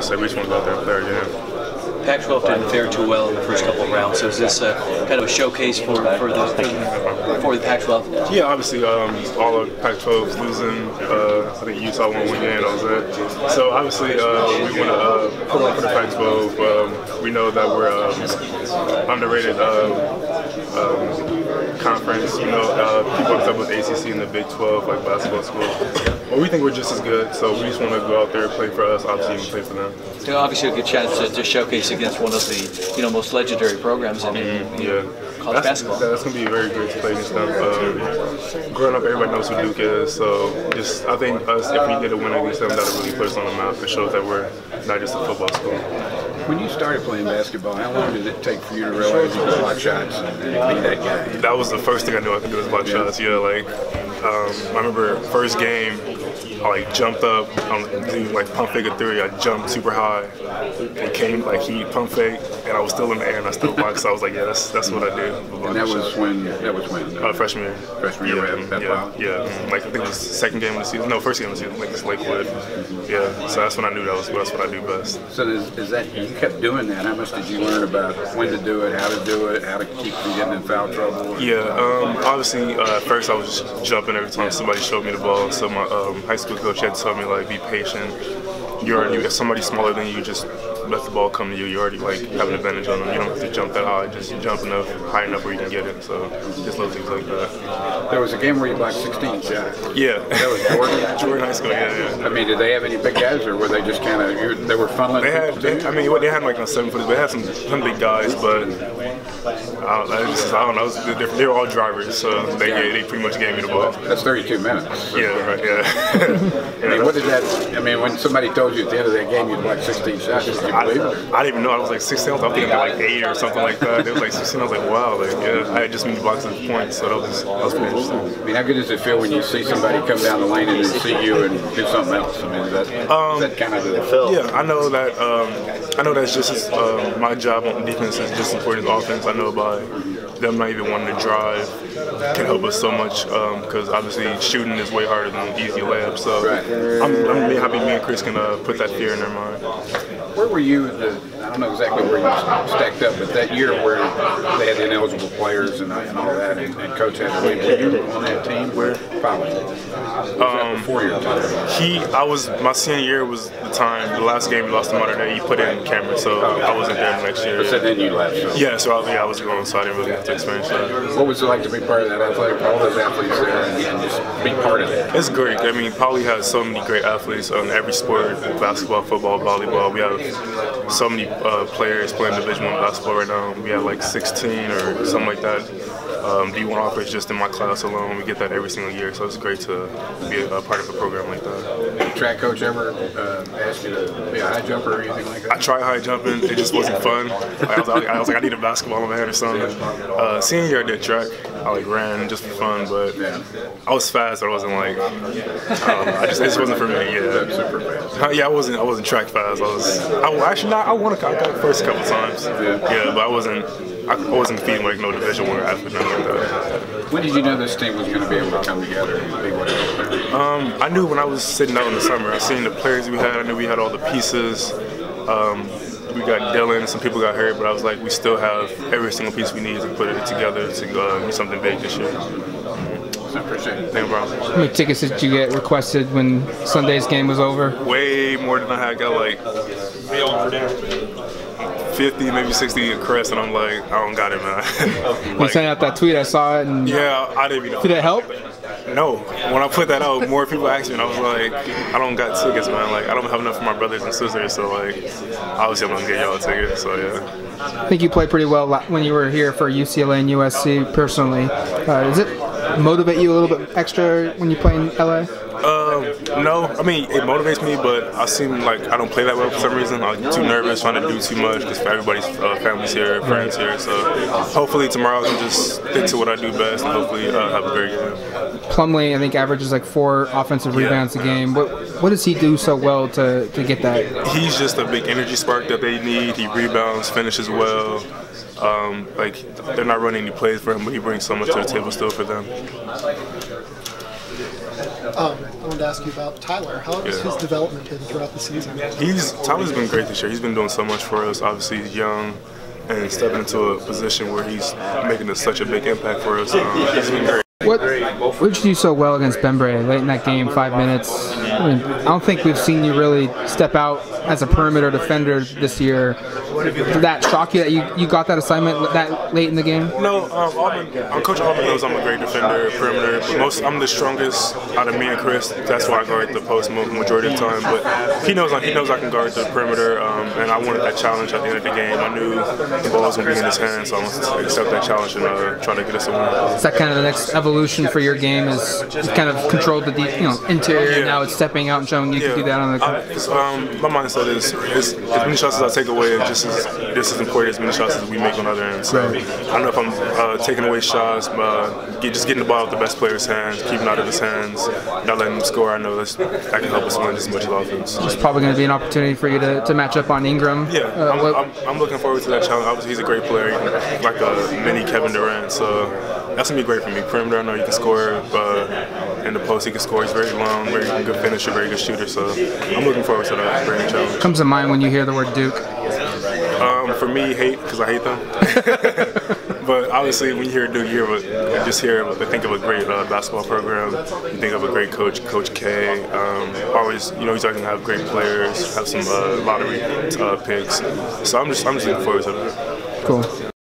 So we just want to go out there and play our game. Pac-12 didn't fare too well in the first couple of rounds, so is this kind of a showcase for the Pac-12? Yeah, obviously all of Pac-12's losing. I think Utah won one game, that was it. So obviously we want to put on for the Pac-12. We know that we're underrated conference. You know, people are talking about the ACC and the Big 12, like basketball school. But we think we're just as good, so we just want to go out there and play for us, obviously, and play for them. So obviously a good chance to showcase against one of the most legendary programs in college basketball. That's going to be very great to play against them. Growing up, everybody knows who Duke is, so I think us, if we get a win against them, that'll really put us on the map. It shows that we're not just a football school. When you started playing basketball, how long did it take for you to realize you could block shots and be that guy? That was the first thing I knew I could do was block shots. Yeah, like I remember first game, I jumped up, like pump fake a three. I jumped super high and came he pump fake, and I was still in the air and I still blocked. So I was like, yeah, that's what I do. And that was when? Freshman year. Freshman year, yeah. Like I think it was the second game of the season. No, first game of the season. Like it's Lakewood. Yeah. So that's when I knew that's what I do best. So is that you kept doing that? How much did you learn about when to do it, how to do it, how to keep from getting in foul trouble? Yeah. Obviously, at first I was just jumping every time somebody showed me the ball. So my high school coach had to tell me be patient. If somebody's smaller than you, just let the ball come to you. You already have an advantage on them. You don't have to jump that high. Just jump high enough where you can get it. So just little things like that. There was a game where you blocked 16 shots. Yeah. That was Jordan. Jordan High School. Yeah. I mean, did they have any big guys, or were they just kind of they were funneling? They had like on 7 footers. They had some big guys, but I don't know. They're all drivers, so they pretty much gave me the ball. That's 32 minutes. Yeah, right. Yeah. I mean, what did that? I mean, when somebody told you at the end of that game you blocked 16 shots, did you believe it? I didn't even know. I was like 16. I was thinking like 8 or something like that. It was like 16. I was like, wow. I had just made blocks at the point, so that was pretty interesting. I mean, how good does it feel when you see somebody come down the lane and then see you and do something else? I mean, is that kind of the feel? Yeah, I know that. I know that's just as my job on defense is just as important as offense. I know by them not even wanting to drive can help us so much because obviously shooting is way harder than easy layup. So I'm really happy me and Chris can put that fear in their mind. Where were you? I don't know exactly where you stacked up, but that year where they had the ineligible players and all that, and Coach had to leave, were you on that team? Where? Probably. Was that before your time? My senior year was the time. The last game we lost to Mater Dei, he put in Cameron, so I wasn't there the next year. But so then you left. So. Yeah, so I was going, so I didn't really have to experience that. What was it like to be part of that athletic, all those athletes there, and just be part of that? It's great. I mean, Poly has so many great athletes on every sport: basketball, football, volleyball. We have so many players playing Division I basketball right now. We have like 16 or something like that. D1 offers just in my class alone. We get that every single year, so it's great to be a part of a program like that. Did the track coach ever ask you to be a high jumper or anything like that? I tried high jumping. It just wasn't fun. I was like, I need a basketball in my hand or something. Senior year I did track. I ran just for fun, but I was fast. But I wasn't like, it just wasn't for me. Yeah, super fast. Yeah, I wasn't track fast. I won a first couple times. Yeah, but I wasn't feeding like no Division I athlete, nothing like that. When did you know this team was going to be able to come together and be what it was? I knew when I was sitting out in the summer. I seen the players we had. I knew we had all the pieces. We got Dylan, some people got hurt, but I was like, we still have every single piece we need to put it together to do something big this year. I appreciate it. No problem. How many tickets did you get requested when Sunday's game was over? Way more than I had. I got like 50, maybe 60 requests, and I'm like, I don't got it, man. You sent out that tweet, I saw it. And yeah, I didn't even know. Did it help? No. When I put that out, more people asked me, and I was like, I don't got tickets, man. Like, I don't have enough for my brothers and sisters, so like, obviously I'm gonna get y'all tickets. So yeah. I think you played pretty well when you were here for UCLA and USC. Personally, does it motivate you a little bit extra when you play in LA? No, I mean it motivates me, but I seem like I don't play that well for some reason. I'm too nervous, trying to do too much because everybody's family's here, friends here. So hopefully tomorrow I can just stick to what I do best and hopefully have a great game. Plumlee, I think, averages like 4 offensive rebounds a game. What does he do so well to get that? He's just a big energy spark that they need. He rebounds, finishes well. Like they're not running any plays for him, but he brings so much to the table still for them. wanted to ask you about Tyler. How has his development been throughout the season? Tyler's been great this year. He's been doing so much for us. Obviously, he's young and stepping into a position where he's making such a big impact for us. He's been great. What did you do so well against Bembray late in that game, 5 minutes? I don't think we've seen you really step out as a perimeter defender this year. Did that shock you that you got that assignment that late in the game? No, Coach Allman knows I'm a great defender, perimeter, but I'm the strongest out of me and Chris. That's why I guard the post majority of the time. But he knows I can guard the perimeter, and I wanted that challenge at the end of the game. I knew the ball was going to be in his hands, so I wanted to accept that challenge and try to get us a win. Is that kind of the next evolution for your game? Is kind of controlled the interior, and now it's stepping out and showing you can do that on the court? My mindset is as many shots as I take away, just as important as many shots as we make on the other end. So I don't know if I'm taking away shots, but just getting the ball out the best player's hands, keeping it out of his hands, not letting him score. I know that can help us win just as much as offense. There's probably going to be an opportunity for you to match up on Ingram. Yeah, I'm looking forward to that challenge. Obviously, he's a great player, like a mini Kevin Durant. So that's going to be great for me. Perimeter, I know he can score. In the post, he can score. He's very long, very good finisher, very good shooter. So I'm looking forward to that great challenge. Comes to mind when you hear the word Duke? For me, hate, because I hate them. But obviously, when you hear Duke, you think of a great basketball program. You think of a great coach, Coach K. Always, he's going to have great players, have some lottery picks. So I'm just looking forward to that. Cool.